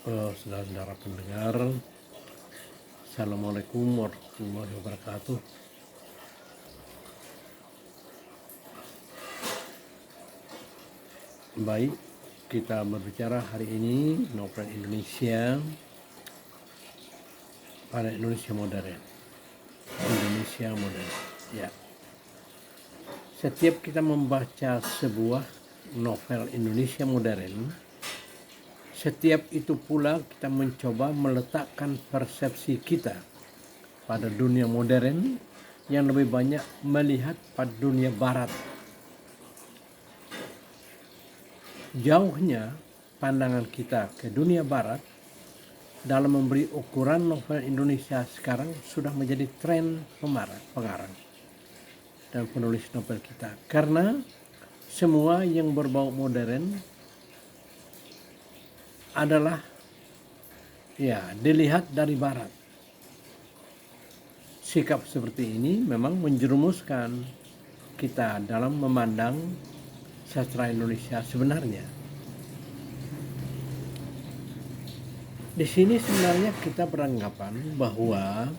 Saudara-saudara pendengar, Assalamualaikum warahmatullahi wabarakatuh. Baik, kita berbicara hari ini novel Indonesia pada Indonesia modern. Indonesia modern. Ya. Setiap kita membaca sebuah novel Indonesia modern, setiap itu pula kita mencoba meletakkan persepsi kita pada dunia modern yang lebih banyak melihat pada dunia barat. Jauhnya pandangan kita ke dunia barat dalam memberi ukuran novel Indonesia sekarang sudah menjadi tren pengarang dan penulis novel kita. Karena semua yang berbau modern adalah dilihat dari barat. Sikap seperti ini memang menjerumuskan kita dalam memandang sastra Indonesia sebenarnya. Di sini sebenarnya kita beranggapan bahwa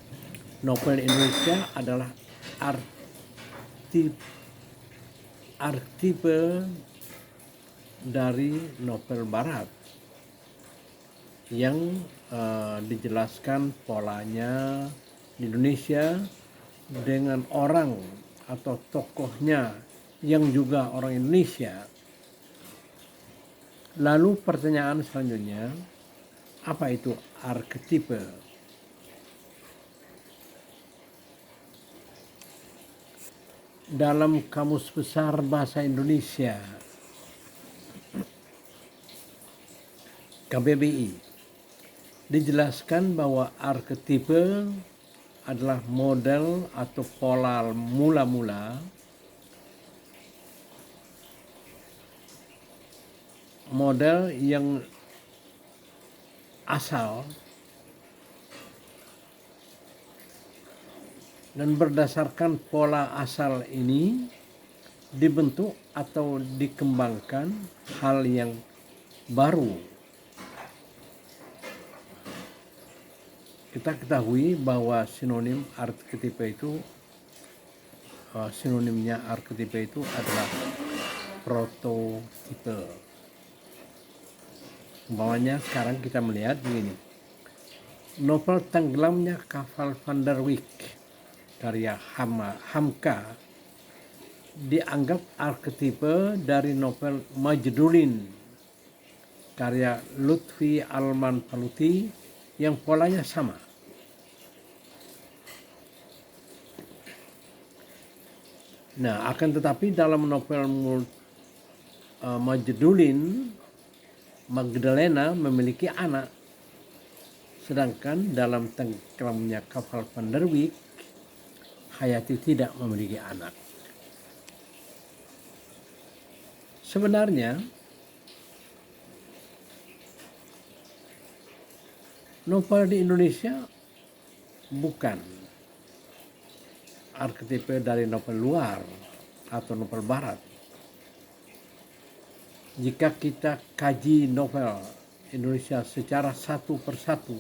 novel Indonesia adalah artipe dari novel barat yang dijelaskan polanya di Indonesia dengan orang atau tokohnya yang juga orang Indonesia. Lalu pertanyaan selanjutnya, apa itu arketipe? Dalam Kamus Besar Bahasa Indonesia KBBI dijelaskan bahwa arketipe adalah model atau pola mula-mula model yang asal dan berdasarkan pola asal ini dibentuk atau dikembangkan hal yang baru. Kita ketahui bahwa sinonimnya arketipe itu adalah prototipe. Umpamanya sekarang kita melihat begini. Novel Tenggelamnya Kapal Van der Wijk karya Hamka dianggap arketipe dari novel Majdulin karya Lutfi Alman Paluti yang polanya sama. Nah, akan tetapi dalam novel Majdulin, Magdalena memiliki anak, sedangkan dalam Tenggelamnya Kapal Van der Wijk, Hayati tidak memiliki anak. Sebenarnya novel di Indonesia bukan arketipe dari novel luar atau novel barat. Jika kita kaji novel Indonesia secara satu persatu,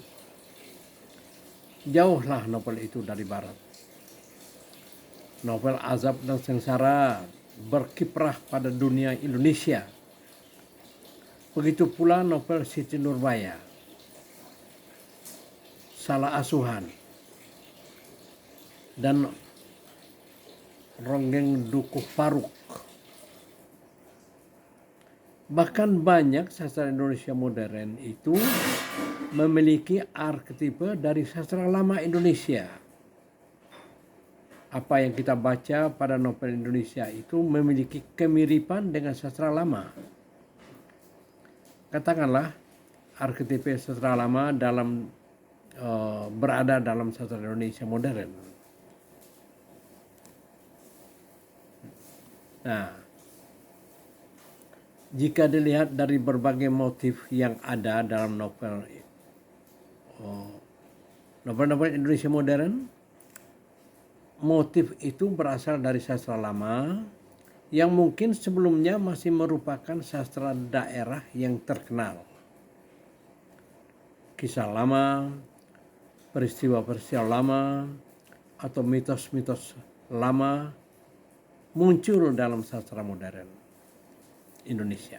jauhlah novel itu dari barat. Novel Azab dan Sengsara berkiprah pada dunia Indonesia. Begitu pula novel Siti Nurbaya, Salah Asuhan, dan Ronggeng Dukuh Paruk. Bahkan banyak sastra Indonesia modern itu memiliki arketipe dari sastra lama Indonesia. Apa yang kita baca pada novel Indonesia itu memiliki kemiripan dengan sastra lama. Katakanlah arketipe sastra lama berada dalam sastra Indonesia modern. Nah, jika dilihat dari berbagai motif yang ada dalam novel Indonesia modern, motif itu berasal dari sastra lama yang mungkin sebelumnya masih merupakan sastra daerah yang terkenal. kisah lama, peristiwa-peristiwa lama, atau mitos-mitos lama muncul dalam sastra modern Indonesia.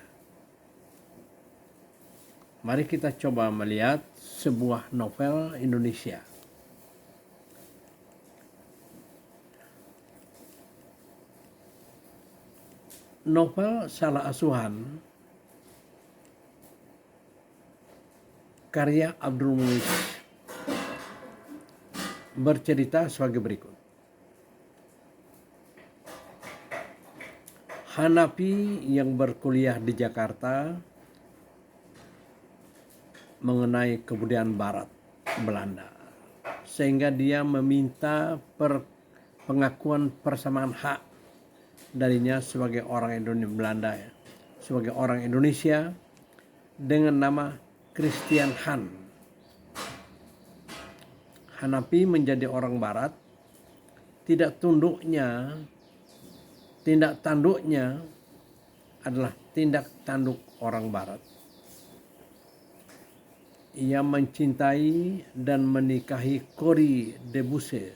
Mari kita coba melihat sebuah novel Indonesia. Novel Salah Asuhan karya Abdul Muiz bercerita sebagai berikut. Hanapi yang berkuliah di Jakarta mengenai kebudayaan Barat Belanda, sehingga dia meminta pengakuan persamaan hak darinya sebagai orang Indonesia Belanda, sebagai orang Indonesia dengan nama Christian Han. Hanapi menjadi orang Barat, tindak tanduknya adalah tindak tanduk orang Barat. Ia mencintai dan menikahi Cory Debussy.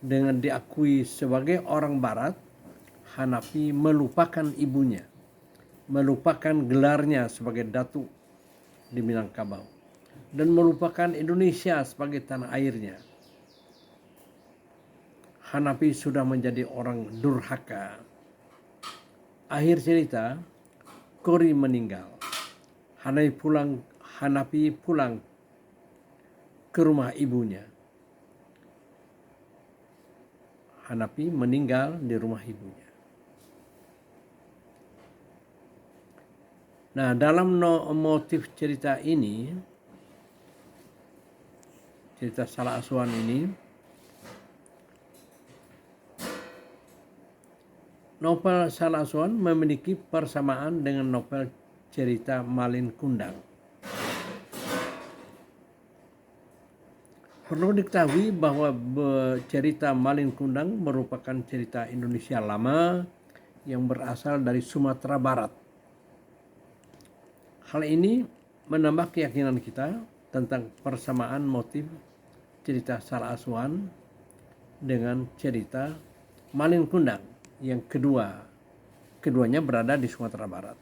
Dengan diakui sebagai orang Barat, Hanapi melupakan ibunya, melupakan gelarnya sebagai Datuk di Minangkabau, dan melupakan Indonesia sebagai tanah airnya. Hanapi sudah menjadi orang durhaka. Akhir cerita, Cory meninggal. Hanapi pulang ke rumah ibunya. Hanapi meninggal di rumah ibunya. Nah, dalam motif cerita ini, cerita Salah Asuhan ini, novel Salah Asuhan memiliki persamaan dengan novel cerita Malin Kundang. Perlu diketahui bahwa cerita Malin Kundang merupakan cerita Indonesia lama yang berasal dari Sumatera Barat. Hal ini menambah keyakinan kita tentang persamaan motif cerita Salah Asuhan dengan cerita Malin Kundang yang keduanya berada di Sumatera Barat.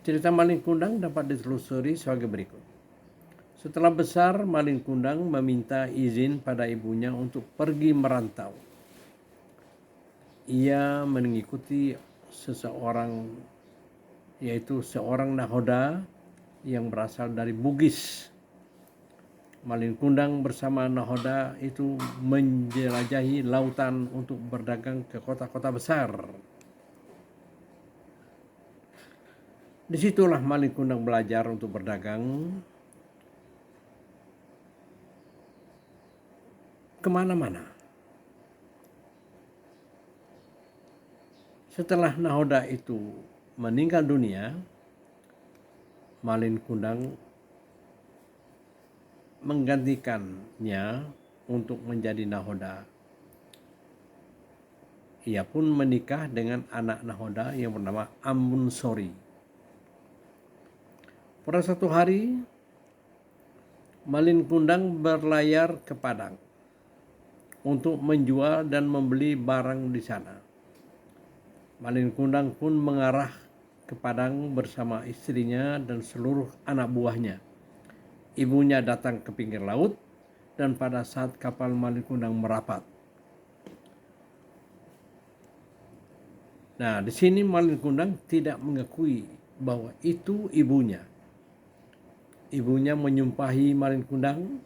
Cerita Malin Kundang dapat ditelusuri sebagai berikut. Setelah besar, Malin Kundang meminta izin pada ibunya untuk pergi merantau. Ia mengikuti seseorang, yaitu seorang nahoda yang berasal dari Bugis. Malin Kundang bersama nahoda itu menjelajahi lautan untuk berdagang ke kota-kota besar. Disitulah Malin Kundang belajar untuk berdagang kemana-mana. Setelah nahoda itu meninggal dunia, Malin Kundang menggantikannya untuk menjadi nahoda. Ia pun menikah dengan anak nahoda yang bernama Ambun Sori. Pada satu hari, Malin Kundang berlayar ke Padang untuk menjual dan membeli barang di sana. Malin Kundang pun mengarah ke Padang bersama istrinya dan seluruh anak buahnya. Ibunya datang ke pinggir laut dan pada saat kapal Malin Kundang merapat. Nah, di sini Malin Kundang tidak mengakui bahwa itu ibunya. Ibunya menyumpahi Malin Kundang.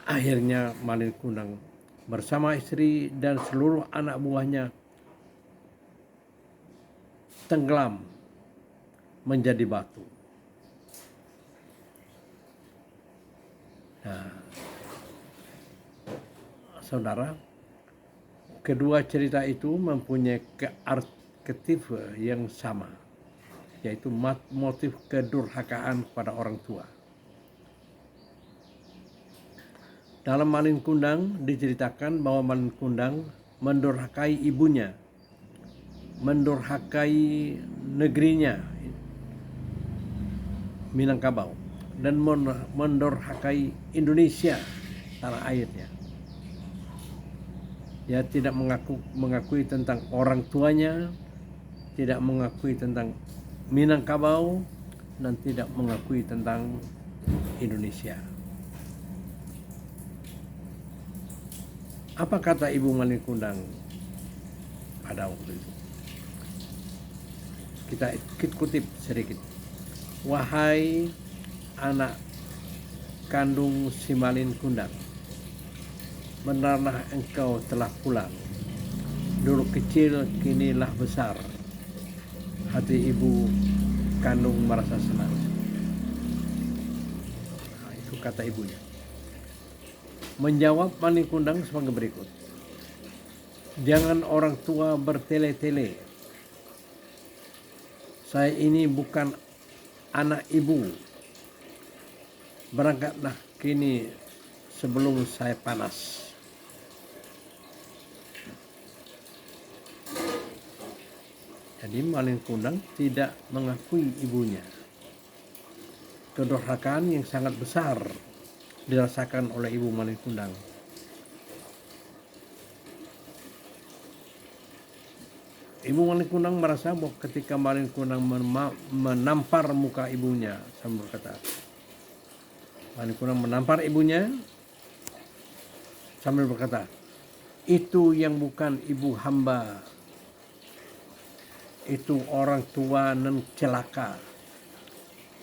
Akhirnya Malin Kundang bersama istri dan seluruh anak buahnya tenggelam menjadi batu. Nah, saudara, kedua cerita itu mempunyai arketype yang sama, yaitu motif kedurhakaan kepada orang tua. Dalam Malin Kundang diceritakan bahwa Malin Kundang mendurhakai ibunya, mendurhakai negerinya Minangkabau dan mendurhakai Indonesia tanah airnya. Dia tidak mengakui tentang orang tuanya, tidak mengakui tentang Minangkabau, dan tidak mengakui tentang Indonesia. Apa kata Ibu Malin Kundang pada waktu itu? Kita kutip sedikit. Wahai anak kandung si Malin Kundang, benarlah engkau telah pulang. Dulu kecil, kinilah besar. Hati ibu kandung merasa senang. Nah, itu kata ibunya. Menjawab Malin Kundang sebagai berikut. Jangan orang tua bertele-tele. Saya ini bukan anak ibu. Berangkatlah kini sebelum saya panas. Jadi Malin Kundang tidak mengakui ibunya. Kedurhakaan yang sangat besar dirasakan oleh Ibu Malin Kundang. Ibu Malin Kundang merasa bahwa ketika Malin Kundang menampar muka ibunya, sambil berkata, Malin Kundang menampar ibunya sambil berkata, itu yang bukan ibu hamba, itu orang tua nan celaka,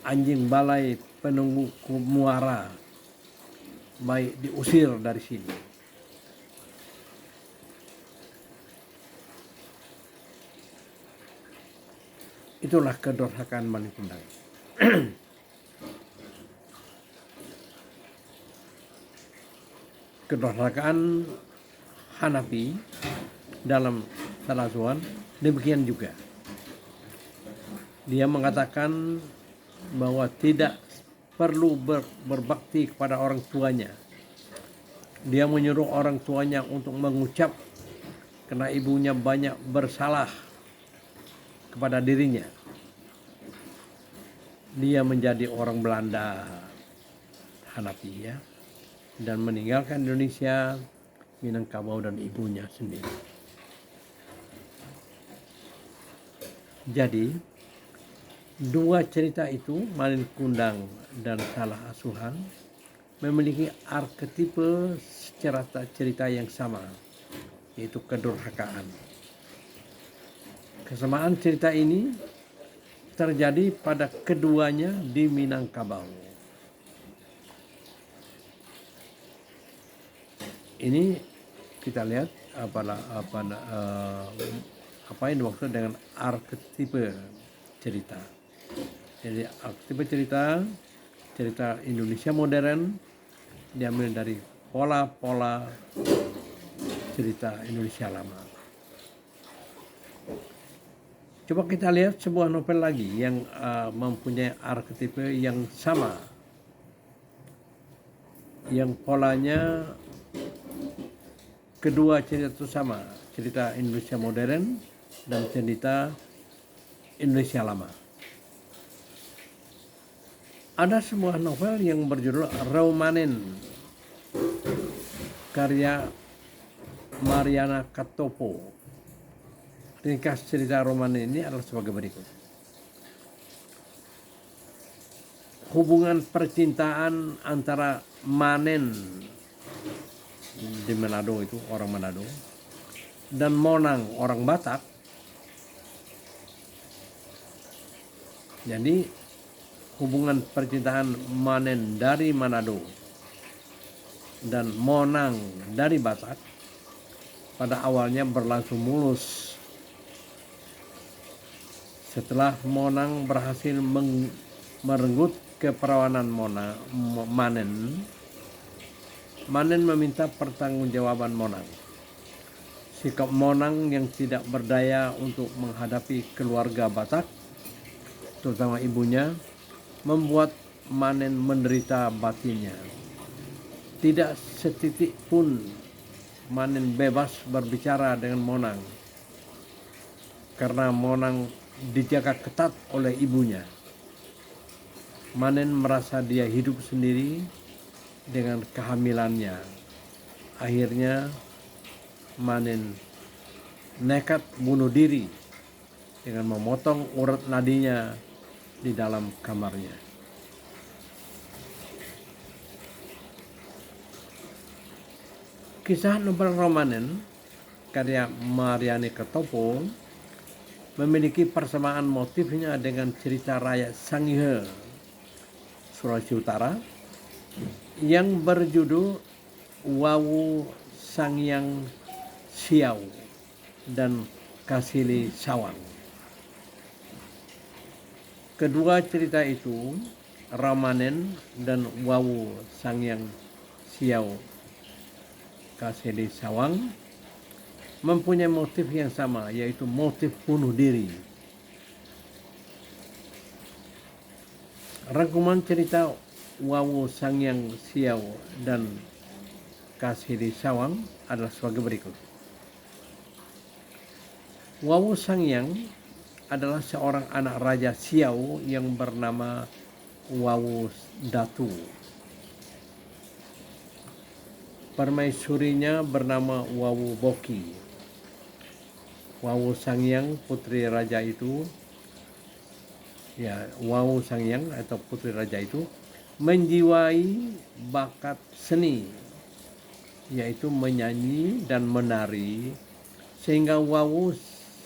anjing balai penunggu muara, baik diusir dari sini. Itulah kedurhakaan Malin Kundang. Kedurhakaan Hanafi dalam Salazuan demikian juga. Dia mengatakan bahwa tidak perlu berbakti kepada orang tuanya. Dia menyuruh orang tuanya untuk mengucap karena ibunya banyak bersalah kepada dirinya. Dia menjadi orang Belanda Hanafi, ya, dan meninggalkan Indonesia, Minangkabau dan ibunya sendiri. Jadi dua cerita itu, Malin Kundang dan Salah Asuhan, memiliki arketipe cerita yang sama, yaitu kedurhakaan. Kesamaan cerita ini terjadi pada keduanya di Minangkabau. Ini kita lihat apa yang dimaksud dengan arketipe cerita. Jadi arketipe cerita Indonesia modern diambil dari pola-pola cerita Indonesia lama. Coba kita lihat sebuah novel lagi yang mempunyai arketipe yang sama, yang polanya kedua cerita itu sama, cerita Indonesia modern dan cerita Indonesia lama. Ada sebuah novel yang berjudul Raumanen, karya Mariana Katopo. Ringkas cerita Raumanen ini adalah sebagai berikut. Hubungan percintaan antara Manen di Manado, itu orang Manado, dan Monang, orang Batak. Jadi hubungan percintaan Manen dari Manado dan Monang dari Batak pada awalnya berlangsung mulus. Setelah Monang berhasil merenggut keperawanan Manen, Manen meminta pertanggungjawaban Monang. Sikap Monang yang tidak berdaya untuk menghadapi keluarga Batak, terutama ibunya, membuat Manen menderita batinnya. Tidak setitik pun Manen bebas berbicara dengan Monang, karena Monang dijaga ketat oleh ibunya. Manen merasa dia hidup sendiri dengan kehamilannya. Akhirnya Manen nekat bunuh diri dengan memotong urat nadinya di dalam kamarnya. Kisah novel Romanen karya Mariani Ketopo memiliki persamaan motifnya dengan cerita rakyat Sangihe, Sulawesi Utara, yang berjudul Wawu Sangyang Siau dan Kasili Sawang. Kedua cerita itu, Ramanen dan Wawu Sangyang Siau Kasili Sawang, mempunyai motif yang sama, yaitu motif bunuh diri. Rangkuman cerita Wawu Sangyang Siau dan Kasili Sawang adalah sebagai berikut. Wawu Sangyang adalah seorang anak Raja Siau yang bernama Wawu Datu. Permaisurinya bernama Wawu Boki. Wawu Sangyang, putri raja itu, Wawu Sangyang atau putri raja itu menjiwai bakat seni, yaitu menyanyi dan menari, sehingga Wawu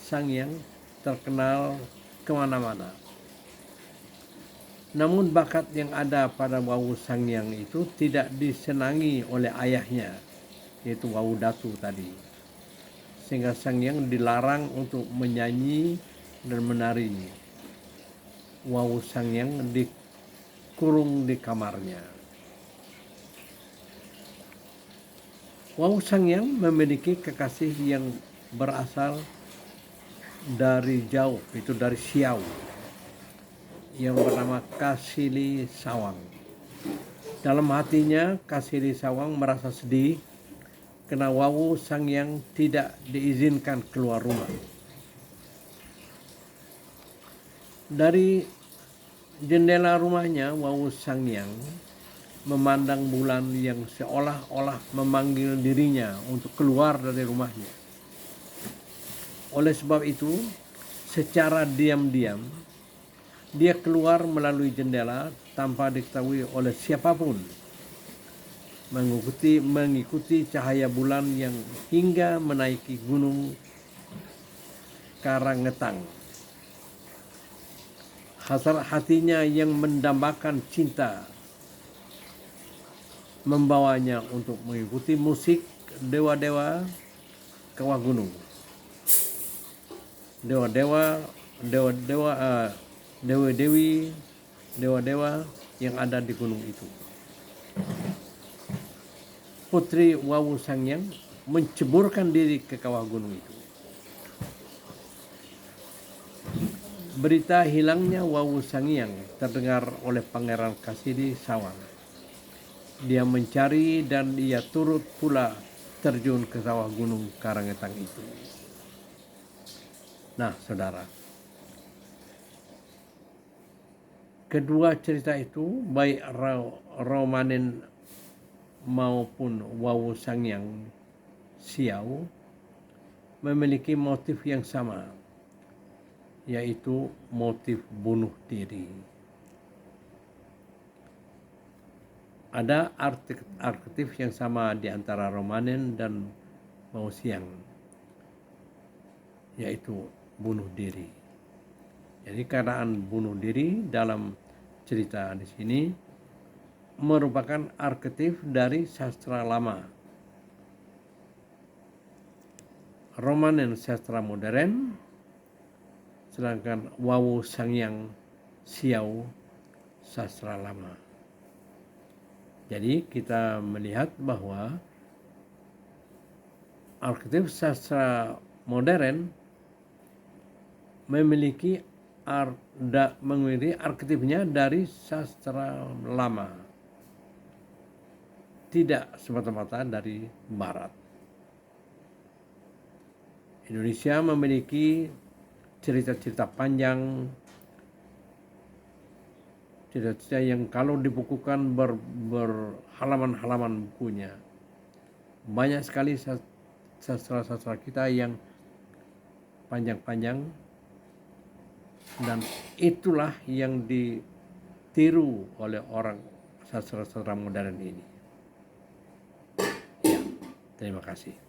Sangyang terkenal kemana-mana. Namun bakat yang ada pada Wawu Sangyang itu tidak disenangi oleh ayahnya, yaitu Wawu Datu tadi. Sehingga Sangyang dilarang untuk menyanyi dan menari. Wawu Sangyang dikurung di kamarnya. Wawu Sangyang memiliki kekasih yang berasal dari jauh, itu dari Siau, yang bernama Kasili Sawang. Dalam hatinya, Kasili Sawang merasa sedih karena Wawu Sangyang tidak diizinkan keluar rumah. Dari jendela rumahnya, Wawu Sangyang memandang bulan yang seolah-olah memanggil dirinya untuk keluar dari rumahnya. Oleh sebab itu, secara diam-diam, dia keluar melalui jendela tanpa diketahui oleh siapapun, mengikuti cahaya bulan yang hingga menaiki gunung Karangetang. Hasrat hatinya yang mendambakan cinta membawanya untuk mengikuti musik dewa-dewa kawah gunung. Dewa-dewa yang ada di gunung itu. Putri Wawu Sangyang menceburkan diri ke kawah gunung itu. Berita hilangnya Wawu Sangyang terdengar oleh Pangeran Kasili Sawang. Dia mencari dan ia turut pula terjun ke kawah gunung Karangetang itu. Nah, saudara, kedua cerita itu, baik Ramanen maupun Wawu Sangyang Siau, memiliki motif yang sama, yaitu motif bunuh diri. Ada arketif yang sama di antara Ramanen dan Wawu Sangyang, yaitu bunuh diri. Jadi keadaan bunuh diri dalam cerita di sini merupakan arketif dari sastra lama. Ramanen sastra modern, sedangkan Wawu Sangyang Siau sastra lama. Jadi kita melihat bahwa arketif sastra modern memiliki arketifnya dari sastra lama, tidak semata-mata dari barat. Indonesia memiliki cerita-cerita panjang, cerita-cerita yang kalau dibukukan berhalaman-halaman bukunya. Banyak sekali sastra-sastra kita yang panjang-panjang, dan itulah yang ditiru oleh orang sastra-sastra modern ini. Ya, terima kasih.